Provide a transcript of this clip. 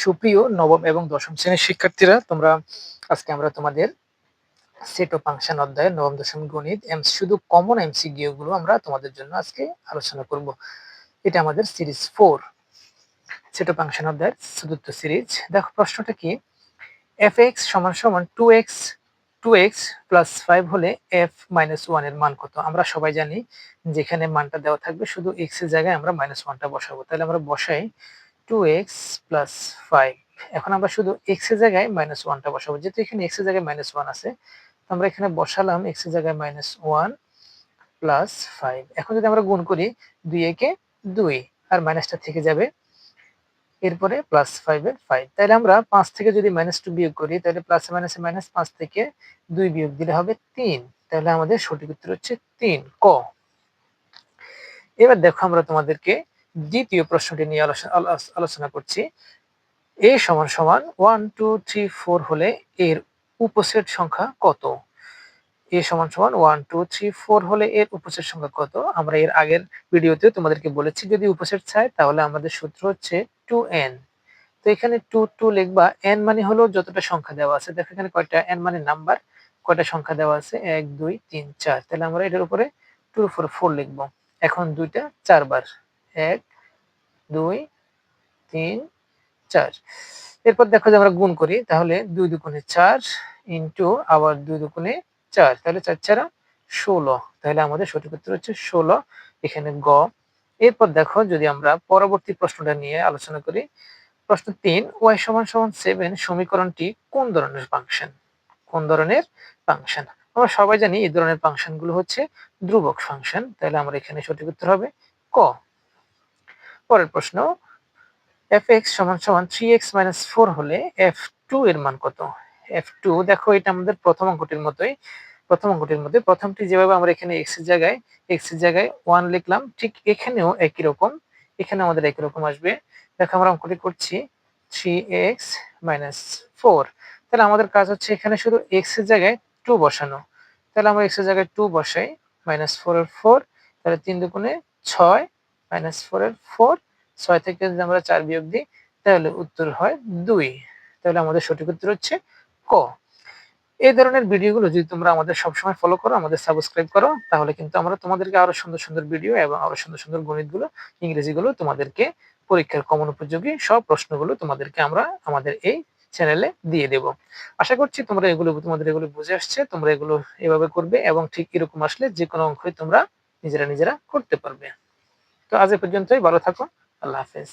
সুপ্রিয় নবম এবং দশম শ্রেণীর শিক্ষার্থীরা, আজকে আমরা তোমাদের সেট ও ফাংশন অধ্যায়ের নবম দশম গণিত শুধু কমন এমসিকিউ গুলো আমরা তোমাদের জন্য আজকে আলোচনা করব। এটা আমাদের সিরিজ 4, সেট ও ফাংশন অধ্যায়ের চতুর্থ সিরিজ। দেখো প্রশ্নটা কি, fx সমান সমান 2x প্লাস 5 হলে f মাইনাস 1 এর মান কত? আমরা সবাই জানি যেখানে মানটা দেওয়া থাকবে শুধু x এর জায়গায় আমরা মাইনাস 1টা বসাবো। তাহলে আমরা বসাই 2x প্লাস 5। এখন আমরা শুধু x এর জায়গায় মাইনাস 1টা বসাবো, যেহেতু এখানে x এর জায়গায় মাইনাস 1 আছে, তো আমরা এখানে বসালাম x এর জায়গায় মাইনাস 1 প্লাস 5। এখন যদি আমরা গুণ করি 2 একে 2 আর মাইনাসটা থেকে যাবে, এরপরে প্লাস 5 এর 5। তাহলে আমরা 5 থেকে যদি -2 বিয়োগ করি, তাহলে প্লাস মাইনাসে মাইনাস, 5 থেকে 2 বিয়োগ দিলে হবে 3। তাহলে আমাদের সঠিক উত্তর হচ্ছে 3 ক। এবার দেখো আমরা তোমাদেরকে দ্বিতীয় প্রশ্নটি নিয়ে আলোচনা করছি। a সমান সমান 1 2 3 4 হলে এর উপসেট সংখ্যা কত? a সমান সমান 1 2 3 4 হলে এর উপসেট সংখ্যা কত? আমরা এর আগের ভিডিওতে তোমাদেরকে বলেছি, যদি উপসেট চাই তাহলে আমাদের সূত্র হচ্ছে 2n। তো এখানে 2 2 লিখবা, n মানে হলো যতটা সংখ্যা দেওয়া আছে। দেখো এখানে কয়টা n মানে নাম্বার, কয়টা সংখ্যা দেওয়া আছে 1 2 3 4। তাহলে আমরা এটার উপরে 2 এর উপরে 4 লিখব। এখন দুইটা 4 বার, 1 2 3 4। এরপর দেখো যে আমরা গুণ করি, তাহলে 2 দুগুণে 4 ইনটু আবার 2 দুগুণে 4, তাহলে 4 4 16। তাহলে আমাদের সঠিক উত্তর হচ্ছে 16, এখানে গ। এরপর দেখো যদি আমরা পরবর্তী প্রশ্নটা নিয়ে আলোচনা করি, প্রশ্ন 3, y সমান সমান 7 সমীকরণটি কোন ধরনের ফাংশন? কোন ধরনের ফাংশন? আমরা সবাই জানি এই ধরনের ফাংশন গুলো হচ্ছে ধ্রুবক ফাংশন। তাহলে আমরা এখানে সঠিক উত্তর হবে ক। পরের প্রশ্ন, fx সমান সমান 3x 4 হলে f2 এর মান কত? f2 দেখো এটা আমাদের প্রথম অঙ্কটির মতোই, প্রথমটি যেভাবে আমরা এখানে x এর জায়গায় 1 লিখলাম, ঠিক এখানেও একই রকম, এখানে আমাদের একই রকম আসবে। দেখো আমরা অঙ্কটি করছি 3x 4। তাহলে আমাদের কাজ হচ্ছে এখানে শুধু x এর জায়গায় 2 বসানো। তাহলে আমরা x এর জায়গায় 2 বসাই, -4 এর 4, তাহলে 3 দুগুণে 6, -4 এর 4, 6 থেকে যদি আমরা 4 বিয়োগ দিই তাহলে উত্তর হয় 2। তাহলে আমাদের সঠিক উত্তর হচ্ছে ক। এই ধরনের ভিডিওগুলো যদি তোমরা আমাদের সবসময় ফলো করো, আমাদের সাবস্ক্রাইব করো, তাহলে কিন্তু আমরা তোমাদেরকে আরো সুন্দর সুন্দর ভিডিও এবং আরো সুন্দর সুন্দর গণিতগুলো, ইংরেজিগুলো তোমাদেরকে পরীক্ষার কমন উপযোগী সব প্রশ্নগুলো তোমাদেরকে আমরা আমাদের এই চ্যানেলে দিয়ে দেব। আশা করছি তোমাদের এগুলো বুঝে আসছে, তোমরা এগুলো এভাবে করবে এবং ঠিক এরকম আসলে যে কোনো অঙ্কই তোমরা নিজেরা করতে পারবে। তো আজ এ পর্যন্তই, ভালো থাকো, আল্লাহ হাফেজ।